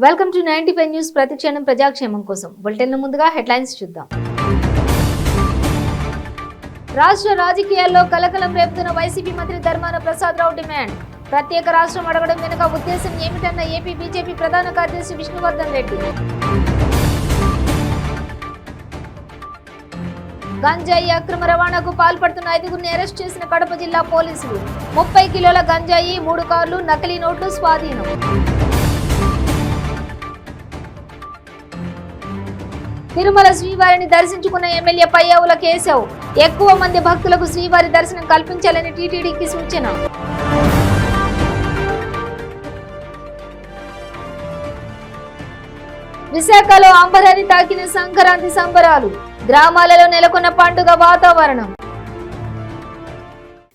Welcome to 95 news. ప్రతిక్షణం ప్రజాక్షేమం కోసం bulletin ముందుగా హెడ్లైన్స్ చూద్దాం. రాష్ట్ర రాజకీయాల్లో కలకలం రేపుతున్న వైసీపీ మంత్రి ధర్మాన ప్రసాదరావు డిమాండ్. ప్రత్యేక రాష్ట్రం అడగడం వెనుక ఉద్దేశం ఏమిటన్న ఏపీ బీజేపీ ప్రధాన కార్యదర్శి విష్ణువర్ధన్ రెడ్డి. గంజాయి అక్రమ రవాణాకు పాల్పడుతున్న 5గురిని అరెస్ట్ చేసిన కడప జిల్లా పోలీసులు. 30 కిలోల గంజాయి, 3 కార్లు, నకిలీ నోట్లు స్వాధీనం. తిరుమల శ్రీవారిని దర్శించుకున్న ఎమ్మెల్యే పయ్యావుల కేశవ్. ఎక్కువ మంది భక్తులకు శ్రీవారి దర్శనం కల్పించాలని టీటీడీకి సూచన. విశాఖలో అంబరాన్ని తాకిన సంక్రాంతి సంబరాలు. గ్రామాలలో నెలకొన్న పండుగ వాతావరణం.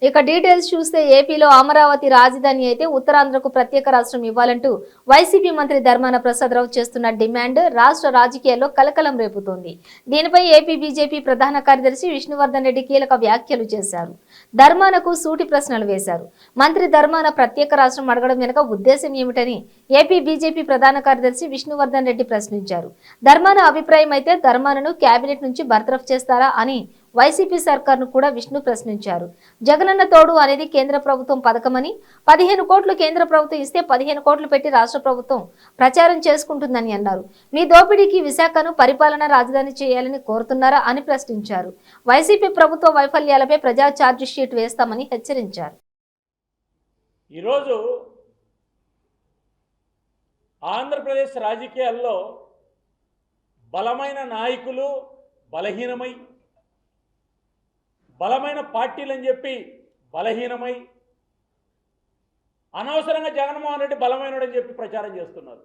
ఇక డీటెయిల్స్ చూస్తే ఏపీలో అమరావతి రాజధాని అయితే ఉత్తరాంధ్రకు ప్రత్యేక రాష్ట్రం ఇవ్వాలంటూ వైసీపీ మంత్రి ధర్మాన ప్రసాదరావు చేస్తున్న డిమాండ్ రాష్ట్ర రాజకీయాల్లో కలకలం రేపుతోంది. దీనిపై ఏపీ బీజేపీ ప్రధాన కార్యదర్శి విష్ణువర్ధన్ రెడ్డి కీలక వ్యాఖ్యలు చేశారు. ధర్మానకు సూటి ప్రశ్నలు వేశారు. మంత్రి ధర్మాన ప్రత్యేక రాష్ట్రం అడగడం వెనుక ఉద్దేశం ఏమిటని ఏపీ బీజేపీ ప్రధాన కార్యదర్శి విష్ణువర్ధన్ రెడ్డి ప్రశ్నించారు. ధర్మాన అభిప్రాయం అయితే ధర్మానను కేబినెట్ నుంచి బర్తరఫ్ చేస్తారా అని వైసీపీ సర్కార్ను కూడా విష్ణు ప్రశ్నించారు. జగనన్న తోడు అనేది కేంద్ర ప్రభుత్వం పథకమని 15 కోట్లు కేంద్ర ప్రభుత్వం ఇస్తే 15 కోట్లు పెట్టి రాష్ట్ర ప్రభుత్వం ప్రచారం చేసుకుంటుందని అన్నారు. మీ దోపిడీకి విశాఖను పరిపాలనా రాజధాని చేయాలని కోరుతున్నారా అని ప్రశ్నించారు. వైసీపీ ప్రభుత్వ వైఫల్యాలపై ప్రజా ఛార్జ్ షీట్ వేస్తామని హెచ్చరించారు. ఈరోజు ఆంధ్రప్రదేశ్ రాజకీయాల్లో బలమైన నాయకులు బలహీనమై, బలమైన పార్టీలు అని చెప్పి బలహీనమై, అనవసరంగా జగన్మోహన్ రెడ్డి బలమైనడని చెప్పి ప్రచారం చేస్తున్నారు.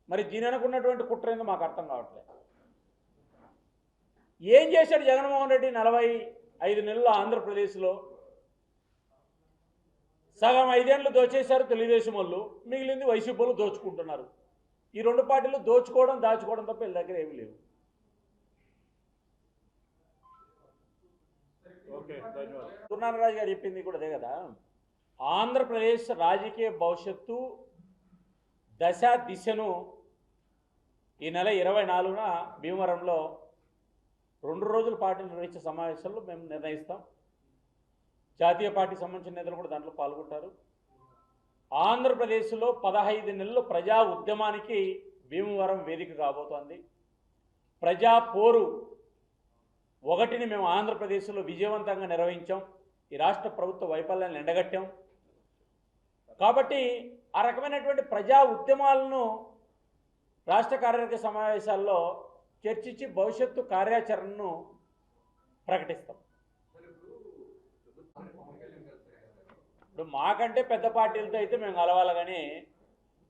మరి దీని అనుకున్నటువంటి కుట్ర ఏందో మాకు అర్థం కావట్లేదు. ఏం చేశాడు జగన్మోహన్ రెడ్డి 45 నెలలు ఆంధ్రప్రదేశ్లో? సగం 5 ఏళ్ళు దోచేశారు తెలుగుదేశం వాళ్ళు, మిగిలింది వైసీపీ వాళ్ళు దోచుకుంటున్నారు. ఈ 2 పార్టీలు దోచుకోవడం దాచుకోవడం తప్ప వీళ్ళ దగ్గర ఏమీ లేవు. సూర్యనారాయణ గారు చెప్పింది కూడా అదే కదా. ఆంధ్రప్రదేశ్ రాజకీయ భవిష్యత్తు దశ దిశను ఈ నెల 24న భీమవరంలో 2 రోజుల పాటు నిర్వహించే సమావేశాల్లో మేము నిర్ణయిస్తాం. జాతీయ పార్టీకి సంబంధించిన నేతలు కూడా దాంట్లో పాల్గొంటారు. ఆంధ్రప్రదేశ్లో 15 నెలలు ప్రజా ఉద్యమానికి భీమవరం వేదిక కాబోతోంది. ప్రజా పోరు 1ని మేము ఆంధ్రప్రదేశ్లో విజయవంతంగా నిర్వహించాం. ఈ రాష్ట్ర ప్రభుత్వ వైఫల్యాన్ని ఎండగట్టాం. కాబట్టి ఆ రకమైనటువంటి ప్రజా ఉద్యమాలను రాష్ట్ర కార్యవర్గ సమావేశాల్లో చర్చించి భవిష్యత్తు కార్యాచరణను ప్రకటిస్తాం. ఇప్పుడు మాకంటే పెద్ద పార్టీలతో అయితే మేము కలవాలి, కానీ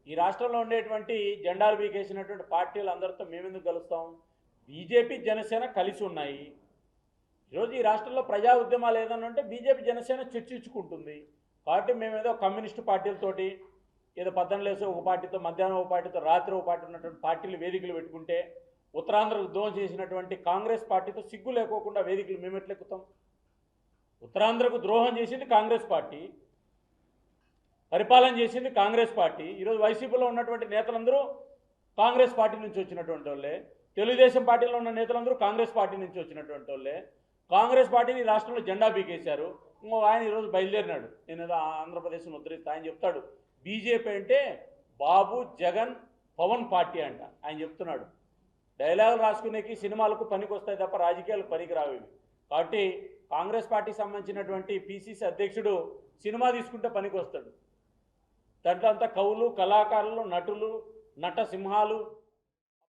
ఈ రాష్ట్రంలో ఉండేటువంటి జెండాలు బీకేసినటువంటి పార్టీలు అందరితో మేమెందుకు కలుస్తాం? బీజేపీ జనసేన కలిసి ఉన్నాయి. ఈరోజు ఈ రాష్ట్రంలో ప్రజా ఉద్యమాలు ఏదన్నా ఉంటే బీజేపీ జనసేన చర్చించుకుంటుంది. కాబట్టి మేమేదో కమ్యూనిస్టు పార్టీలతోటి ఏదో 14 ఒక పార్టీతో, మధ్యాహ్నం ఒక పార్టీతో, రాత్రి ఒక పార్టీ ఉన్నటువంటి పార్టీలు వేదికలు పెట్టుకుంటే ఉత్తరాంధ్రకు ద్రోహం చేసినటువంటి కాంగ్రెస్ పార్టీతో సిగ్గు లేకోకుండా వేదికలు మేము ఎట్లెక్కుతాం? ఉత్తరాంధ్రకు ద్రోహం చేసింది కాంగ్రెస్ పార్టీ, పరిపాలన చేసింది కాంగ్రెస్ పార్టీ. ఈరోజు వైసీపీలో ఉన్నటువంటి నేతలందరూ కాంగ్రెస్ పార్టీ నుంచి వచ్చినటువంటి వాళ్ళే, తెలుగుదేశం పార్టీలో ఉన్న నేతలందరూ కాంగ్రెస్ పార్టీ నుంచి వచ్చినటువంటి వాళ్ళే. కాంగ్రెస్ పార్టీని రాష్ట్రంలో జెండా బీకేశారు. ఇంకో ఆయన ఈరోజు బయలుదేరినాడు, నేను ఏదో ఆంధ్రప్రదేశ్ను ఉద్ధరిస్తా ఆయన చెప్తాడు. బీజేపీ అంటే బాబు, జగన్, పవన్ పార్టీ అంట ఆయన చెప్తున్నాడు. డైలాగులు రాసుకునేకి సినిమాలకు పనికి వస్తాయి తప్ప రాజకీయాలకు పనికి రావేవి. కాబట్టి కాంగ్రెస్ పార్టీకి సంబంధించినటువంటి పిసిసి అధ్యక్షుడు సినిమా తీసుకుంటే పనికి వస్తాడు. దాంట్లో అంతా కవులు, కళాకారులు, నటులు, నట సింహాలు.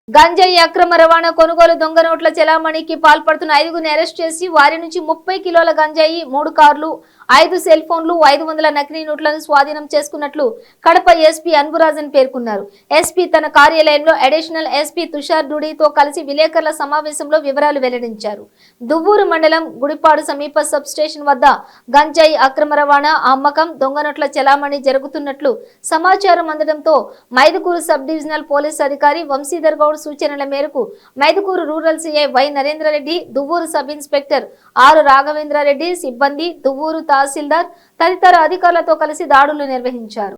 గంజాయి అక్రమ రవాణా, కొనుగోలు, దొంగ నోట్ల చెలామణికి పాల్పడుతున్న 5గురిని అరెస్ట్ చేసి వారి నుంచి 30 కిలోల గంజాయి, 3 కార్లు, 5 సెల్ ఫోన్లు, 500 నకిలీ నోట్లను స్వాధీనం చేసుకున్నట్లు కడప ఎస్పీ అన్బురాజన్ పేర్కొన్నారు. ఎస్పీ తన కార్యాలయంలో అడిషనల్ ఎస్పీ తుషార్ డూడీతో కలిసి విలేకరుల సమావేశంలో వివరాలు వెల్లడించారు. దువ్వూరు మండలం గుడిపాడు సమీప సబ్ స్టేషన్ వద్ద గంజాయి అక్రమ రవాణా, అమ్మకం, దొంగ నోట్ల చెలామణి జరుగుతున్నట్లు సమాచారం అందడంతో మైదుకూరు సబ్ డివిజనల్ పోలీస్ అధికారి వంశీధర్ గౌడ్ సూచనల మేరకు Mydukur rural CI Y Narendra Reddy, Duvvur sub inspector R Raghavendra Reddy, సిబ్బంది, దువ్వూరు తహసీల్దార్ తదితర అధికారులతో కలిసి దాడులు నిర్వహించారు.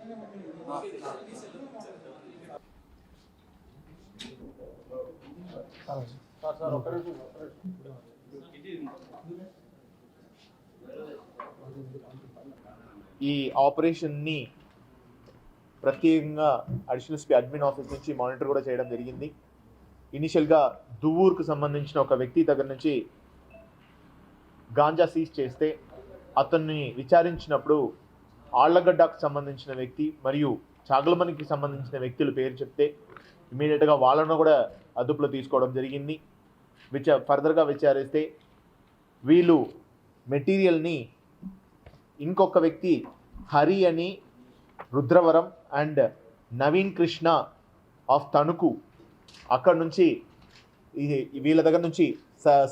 ఈ ఆపరేషన్ని ప్రత్యేకంగా అడిషనల్ ఎస్పీ అడ్మిన్ ఆఫీస్ నుంచి మానిటర్ కూడా చేయడం జరిగింది. ఇనిషియల్గా దువ్వూరుకు సంబంధించిన ఒక వ్యక్తి దగ్గర నుంచి గాంజా సీజ్ చేస్తే అతన్ని విచారించినప్పుడు ఆళ్లగడ్డకు సంబంధించిన వ్యక్తి మరియు చాగలమనికి సంబంధించిన వ్యక్తుల పేరు చెప్తే ఇమీడియట్గా వాళ్ళను కూడా అదుపులో తీసుకోవడం జరిగింది. ఫర్దర్గా విచారిస్తే వీళ్ళు మెటీరియల్ని ఇంకొక వ్యక్తి హరి అని రుద్రవరం అండ్ నవీన్ కృష్ణ ఆఫ్ తణుకు అక్కడ నుంచి వీళ్ళ దగ్గర నుంచి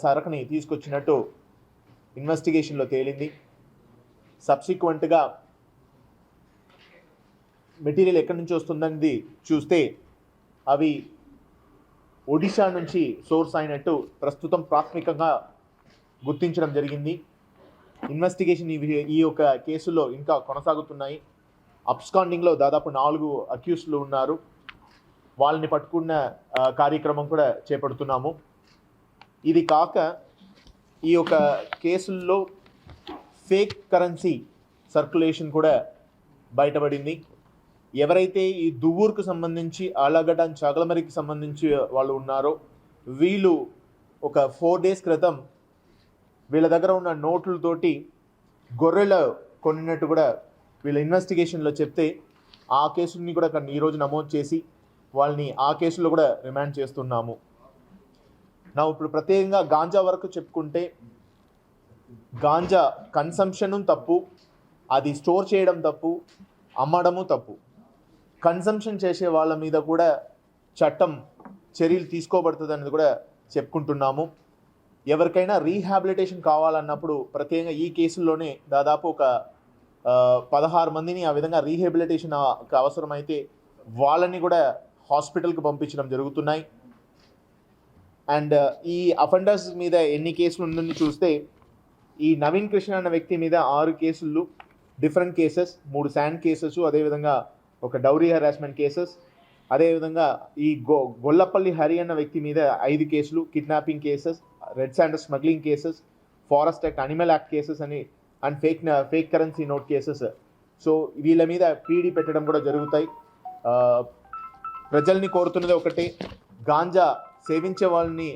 సరకుని తీసుకొచ్చినట్టు ఇన్వెస్టిగేషన్లో తేలింది. సబ్సిక్వెంట్గా మెటీరియల్ ఎక్కడి నుంచి వస్తుందని చూస్తే అవి ఒడిషా నుంచి సోర్స్ అయినట్టు ప్రస్తుతం ప్రాథమికంగా గుర్తించడం జరిగింది. ఇన్వెస్టిగేషన్ ఈ యొక్క కేసులో ఇంకా కొనసాగుతున్నాయి. అబ్స్కాండింగ్లో దాదాపు 4 అక్యూస్డ్లు ఉన్నారు. వాళ్ళని పట్టుకున్న కార్యక్రమం కూడా చేపడుతున్నాము. ఇది కాక ఈ యొక్క కేసుల్లో ఫేక్ కరెన్సీ సర్క్యులేషన్ కూడా బయటపడింది. ఎవరైతే ఈ దువ్వూరుకు సంబంధించి ఆళ్లగడ్డ చాగలమరికి సంబంధించి వాళ్ళు ఉన్నారో వీళ్ళు ఒక 4 days క్రితం వీళ్ళ దగ్గర ఉన్న నోట్లతోటి గొర్రెలు కొనినట్టు కూడా వీళ్ళ ఇన్వెస్టిగేషన్లో చెప్తే ఆ కేసుని కూడా ఈరోజు నమోదు చేసి వాళ్ళని ఆ కేసులో కూడా రిమాండ్ చేస్తున్నాము. నా ఇప్పుడు ప్రత్యేకంగా గాంజా వరకు చెప్పుకుంటే గాంజా కన్సంప్షను తప్పు, అది స్టోర్ చేయడం తప్పు, అమ్మడము తప్పు. కన్సంప్షన్ చేసే వాళ్ళ మీద కూడా చట్టం చర్యలు తీసుకోబడుతుంది అనేది కూడా చెప్పుకుంటున్నాము. ఎవరికైనా రీహాబిలిటేషన్ కావాలన్నప్పుడు ప్రత్యేకంగా ఈ కేసుల్లోనే దాదాపు ఒక 16 మందిని ఆ విధంగా రీహాబిలిటేషన్ అవసరమైతే వాళ్ళని కూడా హాస్పిటల్కి పంపించడం జరుగుతున్నాయి. అండ్ ఈ అఫెండర్స్ మీద ఎన్ని కేసులు ఉందని చూస్తే ఈ నవీన్ కృష్ణ అన్న వ్యక్తి మీద 6 కేసులు, డిఫరెంట్ కేసెస్, 3 శాండ్ కేసెస్, అదేవిధంగా ఒక డౌరీ హెరాస్మెంట్ కేసెస్, అదేవిధంగా ఈ గొల్లపల్లి హరి అన్న వ్యక్తి మీద 5 కేసులు, kidnapping cases, red sand smuggling cases, forest act, animal act cases అని and fake currency note cases. So వీళ్ళ మీద పీడీ పెట్టడం కూడా జరుగుతాయి. ప్రజల్ని కోరుతున్నది ఒకటే, గాంజా సేవించే వాళ్ళని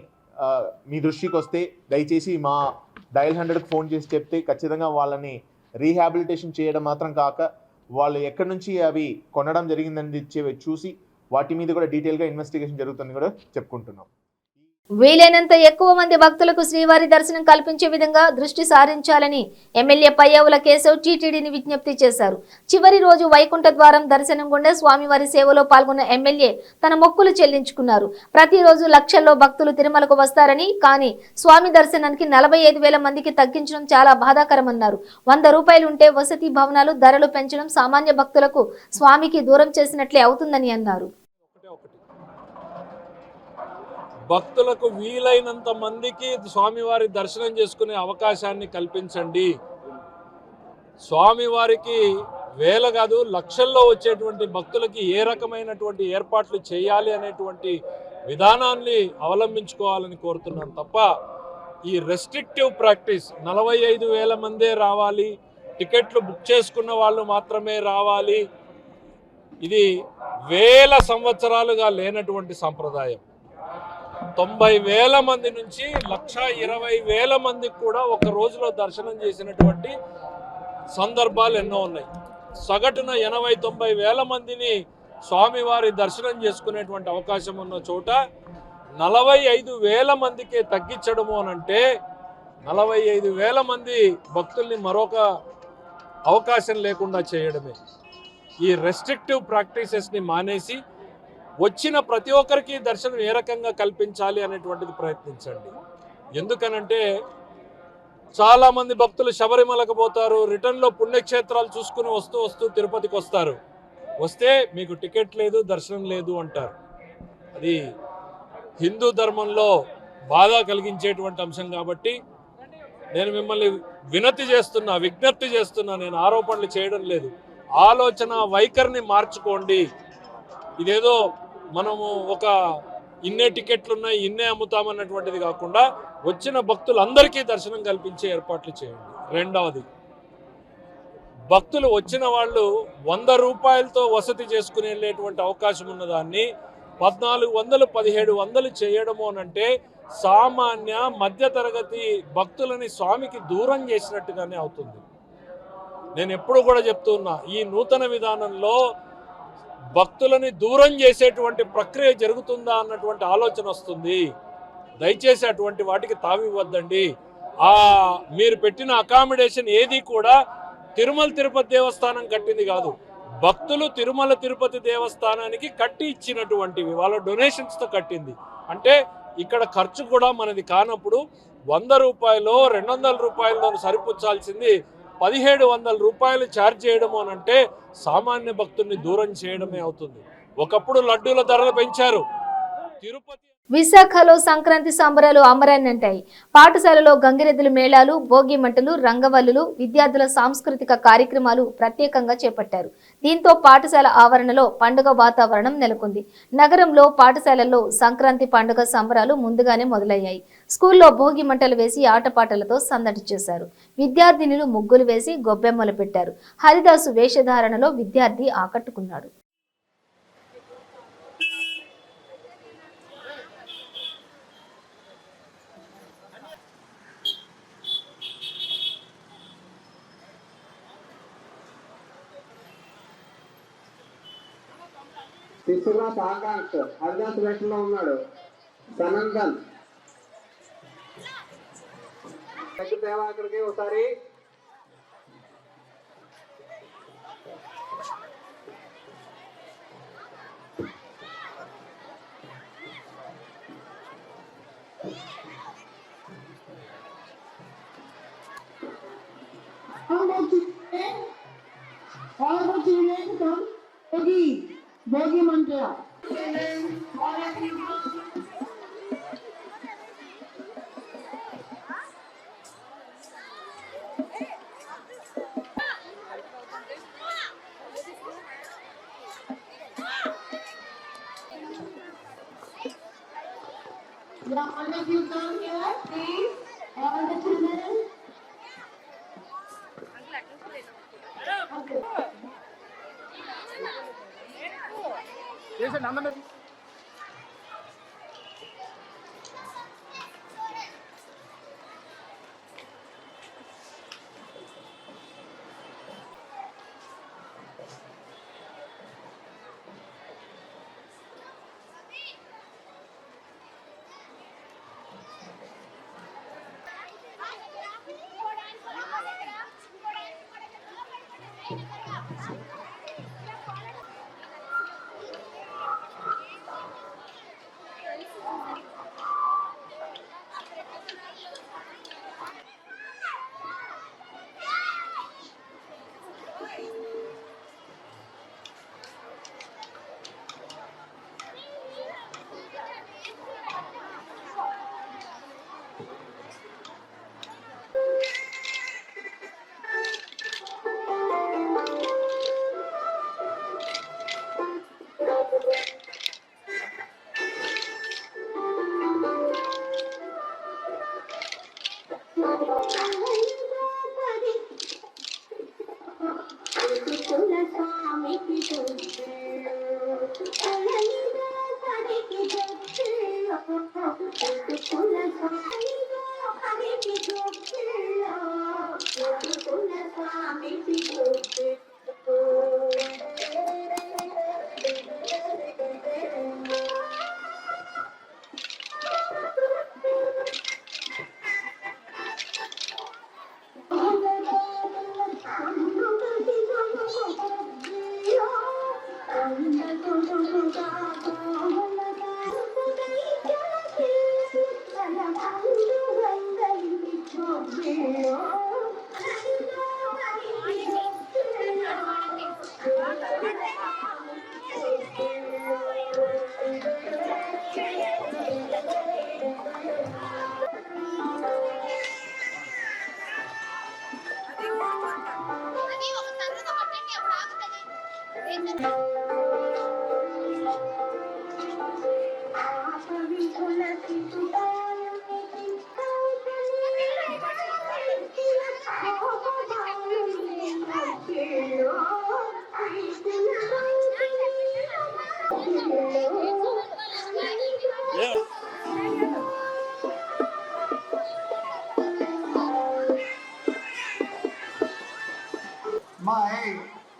మీ దృష్టికి వస్తే దయచేసి మా డయల్ 100కి ఫోన్ చేసి చెప్తే ఖచ్చితంగా వాళ్ళని రీహాబిలిటేషన్ చేయడం మాత్రం కాక వాళ్ళు ఎక్కడి నుంచి అవి కొనడం జరిగిందని చూసి వాటి మీద కూడా డీటెయిల్గా ఇన్వెస్టిగేషన్ జరుగుతుందని కూడా చెప్పుకుంటున్నాం. వీలైనంత ఎక్కువ మంది భక్తులకు శ్రీవారి దర్శనం కల్పించే విధంగా దృష్టి సారించాలని ఎమ్మెల్యే పయ్యావుల కేశవ్ టీటీడీని విజ్ఞప్తి చేశారు. చివరి రోజు వైకుంఠ ద్వారం దర్శనం గుండా స్వామివారి సేవలో పాల్గొన్న ఎమ్మెల్యే తన మొక్కులు చెల్లించుకున్నారు. ప్రతిరోజు లక్షల్లో భక్తులు తిరుమలకు వస్తారని, కానీ స్వామి దర్శనానికి 45,000 మందికి తగ్గించడం చాలా బాధాకరమన్నారు. 100 రూపాయలు ఉంటే వసతి భవనాలు ధరలు పెంచడం సామాన్య భక్తులకు స్వామికి దూరం చేసినట్లే అవుతుందని అన్నారు. భక్తులకు వీలైనంత మందికి స్వామివారి దర్శనం చేసుకునే అవకాశాన్ని కల్పించండి. స్వామివారికి వేల కాదు లక్షల్లో వచ్చేటువంటి భక్తులకి ఏ రకమైనటువంటి ఏర్పాట్లు చేయాలి అనేటువంటి విధానాన్ని అవలంబించుకోవాలని కోరుతున్నాను తప్ప ఈ రెస్ట్రిక్టివ్ ప్రాక్టీస్ 45,000 మందే రావాలి, టికెట్లు బుక్ చేసుకున్న వాళ్ళు మాత్రమే రావాలి, ఇది వేల సంవత్సరాలుగా లేనటువంటి సంప్రదాయం. 90,000 మంది నుంచి 1,20,000 మందికి కూడా ఒక రోజులో దర్శనం చేసినటువంటి సందర్భాలు ఎన్నో ఉన్నాయి. సగటున 80,000-90,000 మందిని స్వామివారి దర్శనం చేసుకునేటువంటి అవకాశం ఉన్న చోట 45,000 మందికే తగ్గించడము అనంటే 45,000 మంది భక్తుల్ని మరొక అవకాశం లేకుండా చేయడమే. ఈ రెస్ట్రిక్టివ్ ప్రాక్టీసెస్ని మానేసి వచ్చిన ప్రతి ఒక్కరికి దర్శనం ఏ రకంగా కల్పించాలి అనేటువంటిది ప్రయత్నించండి. ఎందుకనంటే చాలామంది భక్తులు శబరిమలకు పోతారు, రిటర్న్లో పుణ్యక్షేత్రాలు చూసుకుని వస్తూ తిరుపతికి వస్తారు. వస్తే మీకు టికెట్ లేదు, దర్శనం లేదు అంటారు. అది హిందూ ధర్మంలో బాధ కలిగించేటువంటి అంశం కాబట్టి నేను మిమ్మల్ని విజ్ఞప్తి చేస్తున్నా, నేను ఆరోపణలు చేయడం లేదు. ఆలోచన వైఖరిని మార్చుకోండి. ఇదేదో మనము ఒక ఇన్నే టికెట్లు ఉన్నాయి ఇన్నే అమ్ముతామన్నటువంటిది కాకుండా వచ్చిన భక్తులందరికీ దర్శనం కల్పించే ఏర్పాట్లు చేయండి. రెండవది, భక్తులు వచ్చిన వాళ్ళు 100 రూపాయలతో వసతి చేసుకుని వెళ్ళేటువంటి అవకాశం ఉన్నదాన్ని 1400, 1700 చేయడము అనంటే సామాన్య మధ్యతరగతి భక్తులని స్వామికి దూరం చేసినట్టుగానే అవుతుంది. నేను ఎప్పుడు కూడా చెప్తున్నా, ఈ నూతన విధానంలో భక్తులని దూరం చేసేటువంటి ప్రక్రియ జరుగుతుందా అన్నటువంటి ఆలోచన వస్తుంది. దయచేసి అటువంటి వాటికి తావివ్వద్దండి. మీరు పెట్టిన అకామిడేషన్ ఏది కూడా తిరుమల తిరుపతి దేవస్థానం కట్టింది కాదు, భక్తులు తిరుమల తిరుపతి దేవస్థానానికి కట్టి ఇచ్చినటువంటివి, వాళ్ళ డొనేషన్స్తో కట్టింది. అంటే ఇక్కడ ఖర్చు కూడా మనది కానప్పుడు 100 రూపాయలు 200 రూపాయలతో సరిపుచ్చాల్సింది 1700 రూపాయలు ఛార్జ్ చేయడము అనంటే సామాన్య భక్తుల్ని దూరం చేయడమే అవుతుంది. ఒకప్పుడు లడ్డూల ధరలు పెంచారు. తిరుపతి విశాఖలో సంక్రాంతి సంబరాలు అమరాన్నంటాయి. పాఠశాలలో గంగిరెద్దుల మేళాలు, భోగి మంటలు, రంగవల్లులు, విద్యార్థుల సాంస్కృతిక కార్యక్రమాలు ప్రత్యేకంగా చేపట్టారు. దీంతో పాఠశాల ఆవరణలో పండుగ వాతావరణం నెలకొంది. నగరంలో పాఠశాలల్లో సంక్రాంతి పండుగ సంబరాలు ముందుగానే మొదలయ్యాయి. స్కూల్లో భోగి మంటలు వేసి ఆటపాటలతో సందడి చేశారు. విద్యార్థినులు ముగ్గులు వేసి గొబ్బెమ్మలు పెట్టారు. హరిదాసు వేషధారణలో విద్యార్థి ఆకట్టుకున్నాడు. విశ్వనాథ్ ఆకాష్ హరిదాస్ వేషంలో ఉన్నాడు. సనందన్ అక్కడికి ఒకసారి భోగి మంట all of you come here, please. All the children.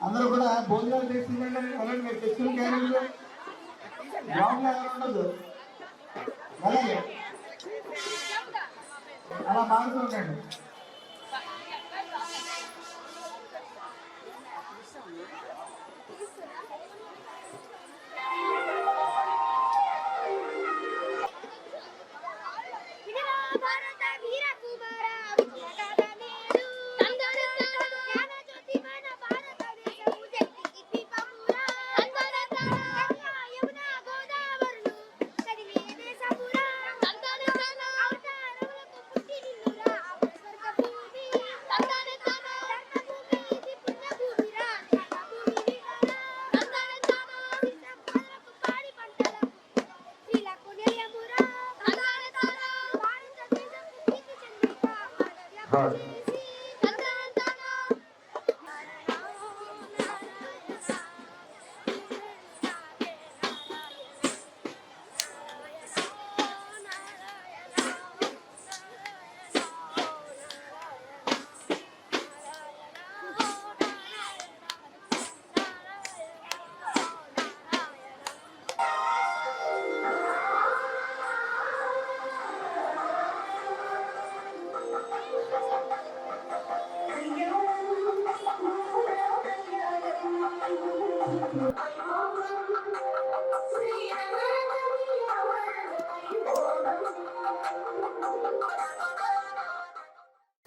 అందరూ కూడా భోజనాలు చేస్తుందండి అలాగే మీరు తెచ్చిన క్యారెట్లు గ్రౌండ్ ఉండదు అలాగే అలా మారుతుండండి.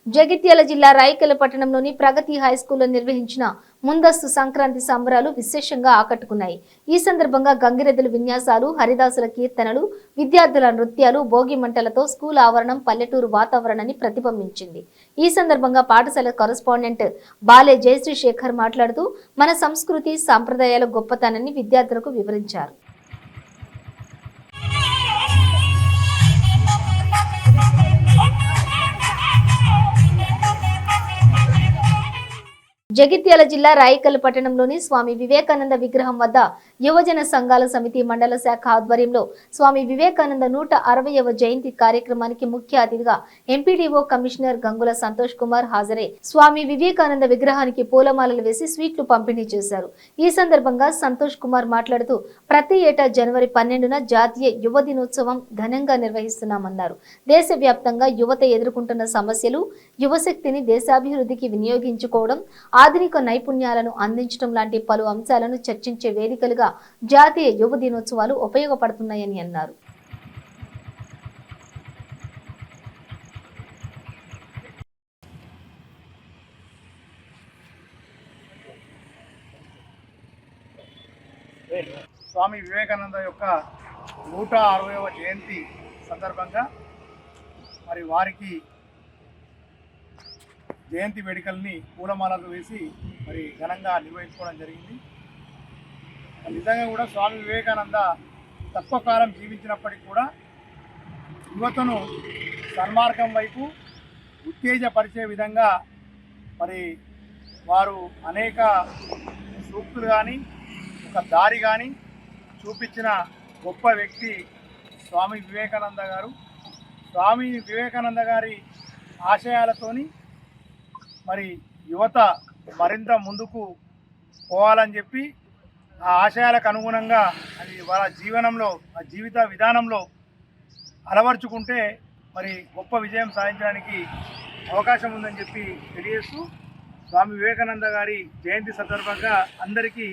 జగిత్యాల జిల్లా రాయికల్ పట్టణంలోని ప్రగతి హైస్కూల్లో నిర్వహించిన ముందస్తు సంక్రాంతి సంబరాలు విశేషంగా ఆకట్టుకున్నాయి. ఈ సందర్భంగా గంగిరెద్దుల విన్యాసాలు, హరిదాసుల కీర్తనలు, విద్యార్థుల నృత్యాలు, భోగి మంటలతో స్కూల్ ఆవరణం పల్లెటూరు వాతావరణాన్ని ప్రతిబింబించింది. ఈ సందర్భంగా పాఠశాల కరెస్పాండెంట్ బాలే జయశ్రీ శేఖర్ మాట్లాడుతూ మన సంస్కృతి సాంప్రదాయాల గొప్పతనాన్ని విద్యార్థులకు వివరించారు. జగిత్యాల జిల్లా రాయికల్ పట్టణంలోని స్వామి వివేకానంద విగ్రహం వద్ద యువజన సంఘాల సమితి మండల శాఖ ఆధ్వర్యంలో స్వామి వివేకానంద 160వ జయంతి కార్యక్రమానికి ముఖ్య అతిథిగా ఎంపీడీఓ కమిషనర్ గంగుల సంతోష్ కుమార్ హాజరై స్వామి వివేకానంద విగ్రహానికి పూలమాలలు వేసి స్వీట్లు పంపిణీ చేశారు. ఈ సందర్భంగా సంతోష్ కుమార్ మాట్లాడుతూ ప్రతి ఏటా జనవరి 12న జాతీయ యువ దినోత్సవం ఘనంగా నిర్వహిస్తున్నామన్నారు. దేశవ్యాప్తంగా యువత ఎదుర్కొంటున్న సమస్యలు, యువశక్తిని దేశాభివృద్ధికి వినియోగించుకోవడం, ఆధునిక నైపుణ్యాలను అందించడం లాంటి పలు అంశాలను చర్చించే వేదికలుగా జాతీయ యువ దినోత్సవాలు ఉపయోగపడుతున్నాయని అన్నారు. స్వామి వివేకానంద యొక్క 160వ జయంతి సందర్భంగా మరి వారికి జయంతి వేడుకల్ని పూలమాలలు వేసి మరి ఘనంగా నిర్వహించుకోవడం జరిగింది. నిజంగా కూడా స్వామి వివేకానంద తక్కువ కాలం జీవించినప్పటికీ కూడా యువతను సన్మార్గం వైపు ఉత్తేజపరిచే విధంగా మరి వారు అనేక సూక్తులు కానీ ఒక దారి కానీ చూపించిన గొప్ప వ్యక్తి స్వామి వివేకానంద గారు. స్వామి వివేకానంద గారి ఆశయాలతోని మరి యువత మరింత ముందుకు పోవాలని చెప్పి ఆ ఆశయాలకు అనుగుణంగా అది వాళ్ళ జీవనంలో, ఆ జీవిత విధానంలో అలవర్చుకుంటే మరి గొప్ప విజయం సాధించడానికి అవకాశం ఉందని చెప్పి తెలియజేస్తూ స్వామి వివేకానంద గారి జయంతి సందర్భంగా అందరికీ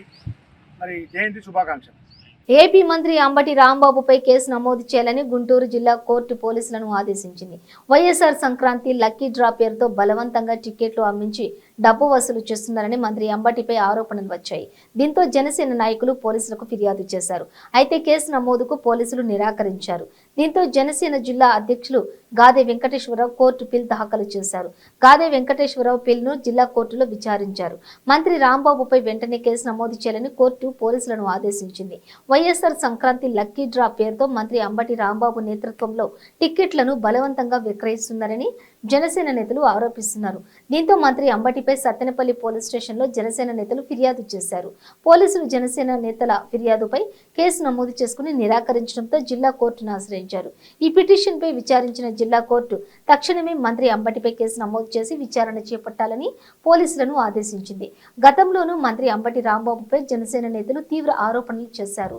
మరి జయంతి శుభాకాంక్షలు. ఏపీ మంత్రి అంబటి రాంబాబుపై కేసు నమోదు చేయాలని గుంటూరు జిల్లా కోర్టు పోలీసులను ఆదేశించింది. వైఎస్ఆర్ సంక్రాంతి లక్కీ డ్రా పేరుతో బలవంతంగా టికెట్లు అమ్మించి డబ్బు వసూలు చేస్తున్నారని మంత్రి అంబటిపై ఆరోపణలు వచ్చాయి. దీంతో జనసేన నాయకులు పోలీసులకు ఫిర్యాదు చేశారు. అయితే కేసు నమోదుకు పోలీసులు నిరాకరించారు. దీంతో జనసేన జిల్లా అధ్యక్షులు గాదే వెంకటేశ్వరరావు కోర్టు పిల్ దాఖలు చేశారు. గాదే వెంకటేశ్వరరావు పిల్ను జిల్లా కోర్టులో విచారించారు. మంత్రి రాంబాబుపై వెంటనే కేసు నమోదు చేయాలని కోర్టు పోలీసులను ఆదేశించింది. వైఎస్ఆర్ సంక్రాంతి లక్కీ డ్రా పేరుతో మంత్రి అంబటి రాంబాబు నేతృత్వంలో టిక్కెట్లను బలవంతంగా విక్రయిస్తున్నారని జనసేన నేతలు ఆరోపిస్తున్నారు. దీంతో మంత్రి అంబటిపై సత్తెనపల్లి పోలీస్ స్టేషన్లో జనసేన నేతలు ఫిర్యాదు చేశారు. పోలీసులు జనసేన నేతల ఫిర్యాదుపై కేసు నమోదు చేసుకుని నిరాకరించడంతో జిల్లా కోర్టును ఆశ్రయించారు. ఈ పిటిషన్పై విచారించిన జిల్లా కోర్టు తక్షణమే మంత్రి అంబటిపై కేసు నమోదు చేసి విచారణ చేపట్టాలని పోలీసులను ఆదేశించింది. గతంలోనూ మంత్రి అంబటి రాంబాబుపై జనసేన నేతలు తీవ్ర ఆరోపణలు చేశారు.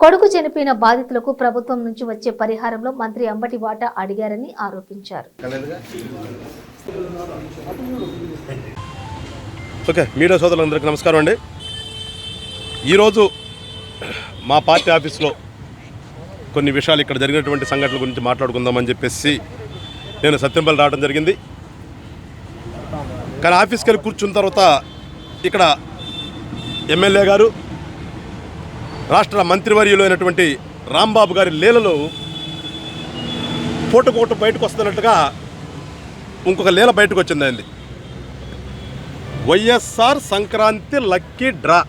కొడుకు చనిపోయిన బాధితులకు ప్రభుత్వం నుంచి వచ్చే పరిహారంలో మంత్రి అంబటి వాటా అడిగారని ఆరోపించారు. ఓకే, మీడియా సోదరులందరికీ నమస్కారం అండి. ఈరోజు మా పార్టీ ఆఫీస్లో కొన్ని విషయాలు ఇక్కడ జరిగినటువంటి సంఘటనల గురించి మాట్లాడుకుందామని చెప్పేసి నేను సత్యంపల్లి రావడం జరిగింది. కానీ ఆఫీస్కి వెళ్ళి కూర్చున్న తర్వాత ఇక్కడ ఎమ్మెల్యే గారు, రాష్ట్ర మంత్రివర్యులు అయినటువంటి రాంబాబు గారి లీలలో పూటకోట బయటకు వస్తున్నట్టుగా ఇంకొక లీల బయటకు వచ్చింది. అయింది YSR Sankranti lucky draw.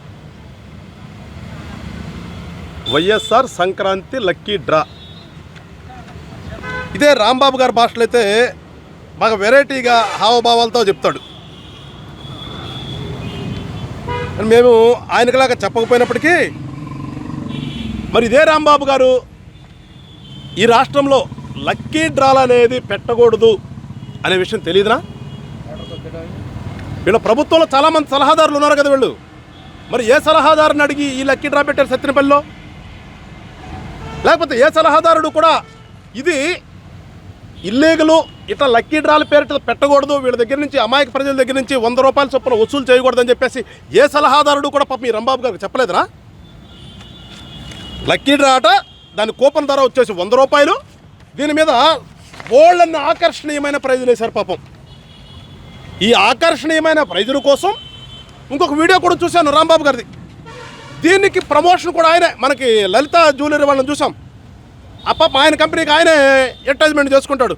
YSR Sankranti lucky draw. ఇదే రాంబాబు గారి భాషలో అయితే బాగా వెరైటీగా హావభావాలతో చెప్తాడు. మేము ఆయనకులాగా చెప్పకపోయినప్పటికీ మరి ఇదే రాంబాబు గారు ఈ రాష్ట్రంలో లక్కీ డ్రాలు అనేది పెట్టకూడదు అనే విషయం తెలియదునా? వీళ్ళ ప్రభుత్వంలో చాలామంది సలహాదారులు ఉన్నారు కదా వీళ్ళు. మరి ఏ సలహాదారుని అడిగి ఈ లక్కీ డ్రా పెట్టారు సత్యనపల్లిలో? లేకపోతే ఏ సలహాదారుడు కూడా ఇది ఇల్లీగలు, ఇట్లా లక్కీ డ్రాల పేరిట పెట్టకూడదు, వీళ్ళ దగ్గర నుంచి అమాయక ప్రజల దగ్గర నుంచి 100 రూపాయల చొప్పున వసూలు చేయకూడదని చెప్పేసి ఏ సలహాదారుడు కూడా పాపం ఈ రాంబాబు గారికి చెప్పలేదురా? లక్కీ డ్రా ఆట, దాని కూపన్ ధర వచ్చేసి 100 రూపాయలు. దీని మీద బోళ్ళన్ని ఆకర్షణీయమైన ప్రైజులు వేశారు పాపం. ఈ ఆకర్షణీయమైన ప్రైజుల కోసం ఇంకొక వీడియో కూడా చూశాను రాంబాబు గారిది. దీనికి ప్రమోషన్ కూడా ఆయనే, మనకి లలిత జ్యువెలరీ వాళ్ళని చూసాం. పాపం ఆయన కంపెనీకి ఆయనే అడ్వర్టైజ్మెంట్ చేసుకుంటాడు.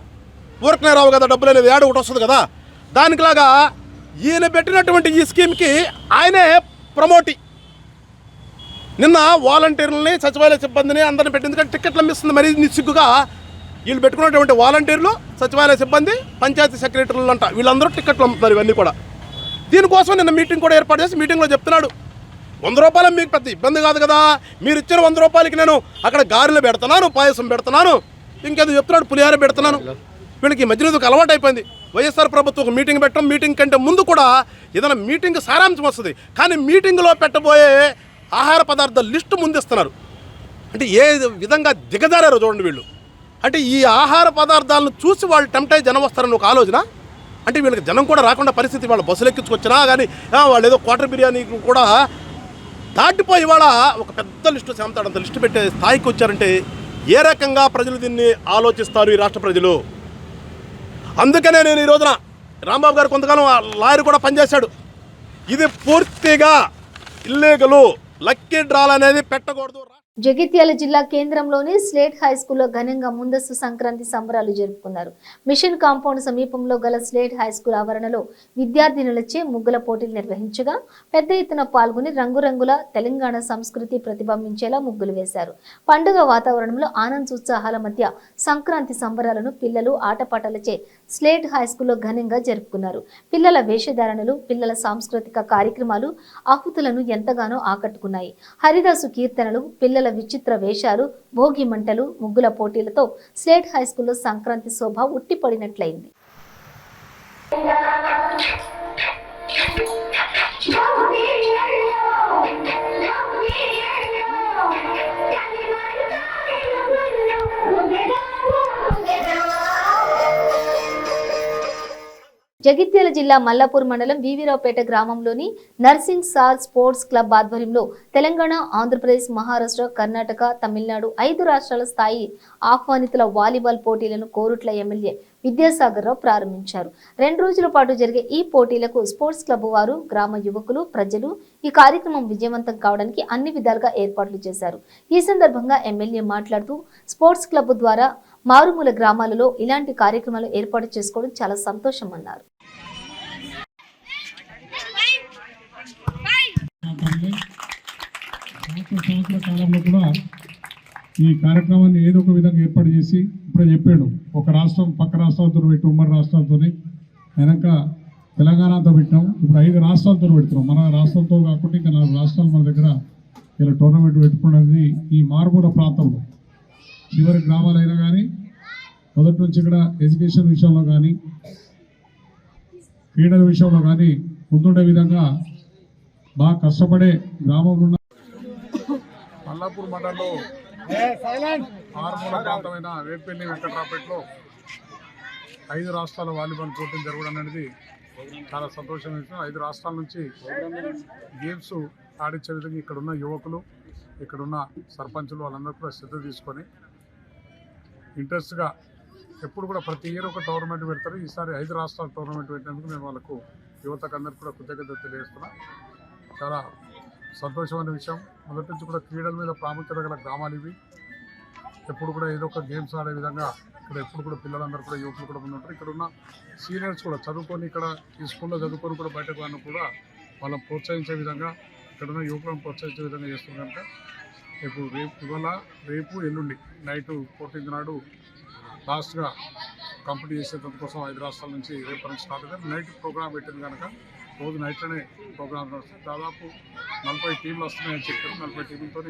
ఊరకనే రావు కదా, డబ్బులు అనేది యాడ్ ఒకటి వస్తుంది కదా. దానికిలాగా ఈయన పెట్టినటువంటి ఈ స్కీమ్కి ఆయనే ప్రమోటీ. నిన్న వాలంటీర్లని, సచివాలయ సిబ్బందిని అందరిని పెట్టింది కానీ టికెట్లు అమ్మిస్తుంది. మరి నిస్సిగ్గుగా వీళ్ళు పెట్టుకున్నటువంటి వాలంటీర్లు, సచివాలయ సిబ్బంది, పంచాయతీ సెక్రటరీలు అంట, వీళ్ళందరూ టికెట్లు అమ్ముతున్నారు. ఇవన్నీ కూడా దీనికోసం నిన్న మీటింగ్ కూడా ఏర్పాటు చేసి మీటింగ్లో చెప్తున్నాడు, 100 రూపాయలు మీకు పెద్ద ఇబ్బంది కాదు కదా, మీరు ఇచ్చిన 100 రూపాయలకి నేను అక్కడ గారెలు పెడుతున్నాను, పాయసం పెడుతున్నాను, ఇంకేదో చెప్తున్నాడు, పులిహార పెడుతున్నాను. వీళ్ళకి మధ్యలో ఒక అలవాటు అయిపోయింది. వైఎస్ఆర్ ప్రభుత్వం ఒక మీటింగ్ పెట్టడం, మీటింగ్ కంటే ముందు కూడా ఏదైనా మీటింగ్ సారాంశం వస్తుంది, కానీ మీటింగ్లో పెట్టబోయే ఆహార పదార్థాల లిస్టు ముందిస్తున్నారు. అంటే ఏ విధంగా దిగజారారో చూడండి వీళ్ళు. అంటే ఈ ఆహార పదార్థాలను చూసి వాళ్ళు టెంప్ట్ అయ్యి జనం వస్తారని ఒక ఆలోచన. అంటే వీళ్ళకి జనం కూడా రాకుండా పరిస్థితి, వాళ్ళు బస్సులు ఎక్కించుకొచ్చినా కానీ వాళ్ళు ఏదో క్వార్టర్ బిర్యానీ కూడా దాటిపోయి వాళ్ళ ఒక పెద్ద లిస్టు, శాంతాడంత లిస్టు పెట్టే స్థాయికి వచ్చారంటే ఏ రకంగా ప్రజలు దీన్ని ఆలోచిస్తారు ఈ రాష్ట్ర ప్రజలు? అందుకనే నేను ఈ రోజున రాంబాబు గారు కొంతకాలం లాయర్ కూడా పనిచేశాడు. ఇది పూర్తిగా ఇల్లీగలు, లక్కీ డ్రాలు అనేది పెట్టకూడదు. జగిత్యాల జిల్లా కేంద్రంలోని స్లేట్ హై స్కూల్లో ఘనంగా ముందస్తు సంక్రాంతి సంబరాలు జరుపుకున్నారు. మిషన్ కాంపౌండ్ సమీపంలో గల స్లేట్ హై స్కూల్ ఆవరణలో విద్యార్థినులచే ముగ్గుల పోటీలు నిర్వహించగా పెద్ద ఎత్తున పాల్గొని రంగురంగుల తెలంగాణ సంస్కృతి ప్రతిబింబించేలా ముగ్గులు వేశారు. పండుగ వాతావరణంలో ఆనందోత్సాహాల మధ్య సంక్రాంతి సంబరాలను పిల్లలు ఆటపాటలచే స్లేట్ హై స్కూల్లో ఘనంగా జరుపుకున్నారు. పిల్లల వేషధారణలు, పిల్లల సాంస్కృతిక కార్యక్రమాలు ఆహుతులను ఎంతగానో ఆకట్టుకున్నాయి. హరిదాసు కీర్తనలు, పిల్లల విచిత్ర వేషాలు, భోగి మంటలు, ముగ్గుల పోటీలతో స్లేట్ హై స్కూల్లో సంక్రాంతి శోభ ఉట్టిపడినట్లయింది. జగిత్యాల జిల్లా మల్లాపూర్ మండలం వీవీరావుపేట గ్రామంలోని నర్సింగ్ సార్ స్పోర్ట్స్ క్లబ్ ఆధ్వర్యంలో తెలంగాణ, ఆంధ్రప్రదేశ్, మహారాష్ట్ర, కర్ణాటక, తమిళనాడు 5 రాష్ట్రాల స్థాయి ఆహ్వానితుల వాలీబాల్ పోటీలను కోరుట్ల ఎమ్మెల్యే విద్యాసాగర్ రావు ప్రారంభించారు. 2 రోజుల పాటు జరిగే ఈ పోటీలకు స్పోర్ట్స్ క్లబ్ వారు, గ్రామ యువకులు, ప్రజలు ఈ కార్యక్రమం విజయవంతం కావడానికి అన్ని విధాలుగా ఏర్పాట్లు చేశారు. ఈ సందర్భంగా ఎమ్మెల్యే మాట్లాడుతూ స్పోర్ట్స్ క్లబ్ ద్వారా మారుమూల గ్రామాలలో ఇలాంటి కార్యక్రమాలు ఏర్పాటు చేసుకోవడం చాలా సంతోషం అన్నారు. కాలంలో కూడా ఈ కార్యక్రమాన్ని ఏదో ఒక విధంగా ఏర్పాటు చేసి ఇప్పుడే చెప్పాడు, ఒక రాష్ట్రం పక్క రాష్ట్రాలతో పెట్టి ఉమ్మడి రాష్ట్రాలతో వెనక తెలంగాణతో పెట్టాం, ఇప్పుడు 5 రాష్ట్రాలతో పెడుతున్నాం. మన రాష్ట్రంతో కాకుండా ఇంకా 4 రాష్ట్రాలు మన దగ్గర ఇలా టోర్నమెంట్ పెట్టుకున్నది ఈ మారుమూల ప్రాంతంలో చివరి గ్రామాలైనా కానీ మొదటి నుంచి ఇక్కడ ఎడ్యుకేషన్ విషయంలో కానీ క్రీడల విషయంలో కానీ ముందుండే విధంగా బాగా కష్టపడే గ్రామంలో ఉన్న మల్లాపూర్ మండలంలో మారుమూల ప్రాంతమైన వేపల్లి వెంకట్రావుపేటలో 5 రాష్ట్రాల వాలీబాల్ పోటీలు జరగడం అనేది చాలా సంతోషం విషయం. 5 రాష్ట్రాల నుంచి గేమ్స్ ఆడించే విధంగా ఇక్కడున్న యువకులు, ఇక్కడున్న సర్పంచులు వాళ్ళందరూ కూడా శ్రద్ధ తీసుకొని ఇంట్రెస్ట్గా ఎప్పుడు కూడా ప్రతి ఇయర్ ఒక టోర్నమెంట్ పెడతారు. ఈసారి 5 రాష్ట్రాల టోర్నమెంట్ పెట్టినందుకు నేను వాళ్ళకు యువతకు అందరికీ కూడా కృతజ్ఞత తెలియజేస్తున్నా. చాలా సంతోషమైన విషయం. మొదటి నుంచి కూడా క్రీడల మీద ప్రాముఖ్యత గల గ్రామాలు ఇవి. ఎప్పుడు కూడా ఏదో ఒక గేమ్స్ ఆడే విధంగా ఇక్కడ ఎప్పుడు కూడా పిల్లలందరూ కూడా యువకులు కూడా ఉంటారు. ఇక్కడ ఉన్న సీనియర్స్ కూడా చదువుకొని ఇక్కడ ఈ స్కూల్లో చదువుకొని కూడా బయటకు వాళ్ళని కూడా వాళ్ళని ప్రోత్సహించే విధంగా ఇక్కడ ఉన్న యువకులను ప్రోత్సహించే విధంగా చేస్తుంది కనుక ఇప్పుడు రేపు ఎల్లుండి నైట్ 14th నాడు లాస్ట్గా కంప్లీట్ చేసేందుకు కోసం 5 రాష్ట్రాల నుంచి రేపు నుంచి స్టార్ట్ అవుతుంది. నైట్ ప్రోగ్రామ్ పెట్టింది కనుక రోజు నైట్లోనే ప్రోగ్రామ్ నడుస్తుంది. దాదాపు 40 టీంలు వస్తున్నాయని చెప్పారు. 40 టీంలతో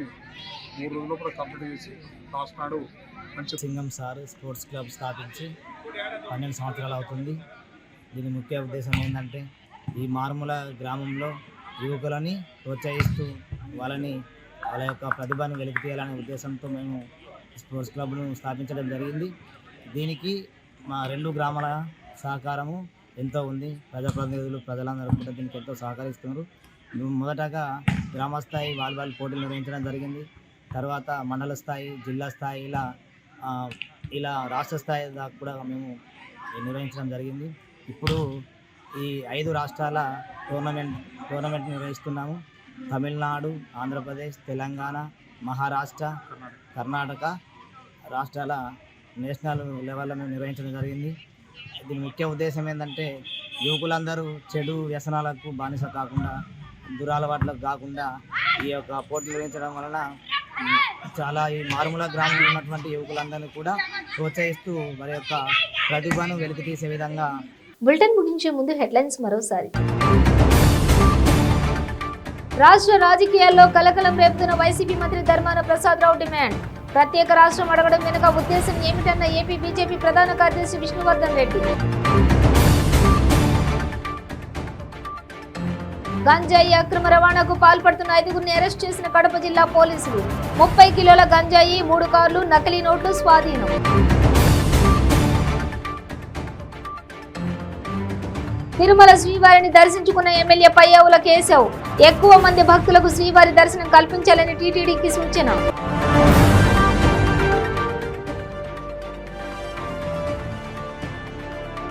3 రోజుల్లో కూడా కంప్లీట్ చేసి లాస్ట్ నాడు మంచి సింగం సార్ స్పోర్ట్స్ క్లబ్ స్థాపించి 12 సంవత్సరాలు అవుతుంది. దీని ముఖ్య ఉద్దేశం ఏంటంటే ఈ మారుమూల గ్రామంలో యువకులని ప్రోత్సహిస్తూ వాళ్ళ యొక్క ప్రతిభను వెలికితీయాలనే ఉద్దేశంతో మేము స్పోర్ట్స్ క్లబ్ను స్థాపించడం జరిగింది. దీనికి మా 2 గ్రామాల సహకారము ఎంతో ఉంది. ప్రజాప్రతినిధులు, ప్రజలందరూ కూడా దీనికి ఎంతో సహకరిస్తున్నారు. మొదటగా గ్రామ స్థాయి వాలీబాల్ పోటీలు నిర్వహించడం జరిగింది. తర్వాత మండల స్థాయి, జిల్లా స్థాయి ఇలా రాష్ట్ర స్థాయి దాకా కూడా మేము నిర్వహించడం జరిగింది. ఇప్పుడు ఈ 5 రాష్ట్రాల టోర్నమెంట్ నిర్వహిస్తున్నాము. తమిళనాడు, ఆంధ్రప్రదేశ్, తెలంగాణ, మహారాష్ట్ర, కర్ణాటక రాష్ట్రాల నేషనల్ లెవెల్లో మేము నిర్వహించడం జరిగింది. దీని ముఖ్య ఉద్దేశం ఏంటంటే యువకులందరూ చెడు వ్యసనాలకు బానిస కాకుండా, దురలవాట్లకు కాకుండా ఈ యొక్క పోటీలు నిర్వహించడం వలన చాలా ఈ మారుమూల గ్రామంలో ఉన్నటువంటి యువకులందరినీ కూడా ప్రోత్సహిస్తూ వారి యొక్క ప్రతిభను వెలికి తీసే విధంగా. బులెటిన్ ముగించే ముందు హెడ్లైన్స్ మరోసారి. రాష్ట్ర రాజకీయాల్లో కలకలం రేపుతున్న వైసీపీ మంత్రి ధర్మాన ప్రసాదరావు డిమాండ్. ప్రత్యేక రాష్ట్రం అడగడం వెనుక ఉద్దేశం ఏమిటన్న ఏపీ బీజేపీ ప్రధాన కార్యదర్శి విష్ణువర్ధన్ రెడ్డి. గంజాయి అక్రమ రవాణాకు పాల్పడుతున్న 5గురిని అరెస్ట్ చేసిన కడప జిల్లా పోలీసులు. 30 కిలోల గంజాయి, 3 కార్లు, నకిలీ నోట్లు స్వాధీనం. తిరుమల శ్రీవారిని దర్శించుకున్న ఎమ్మెల్యే పయ్యావుల కేశవ్. ఎక్కువ మంది భక్తులకు శ్రీవారి దర్శనం కల్పించాలని టీటీడీకి సూచన.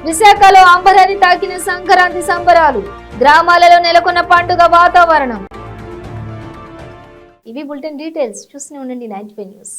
విశాఖలో అంబరాన్ని తాకిన సంక్రాంతి సంబరాలు. గ్రామాలలో నెలకొన్న పండుగ వాతావరణం. ఇవి బులెటిన్ డీటెయిల్స్. చూస్తూనే ఉండండి 95 న్యూస్.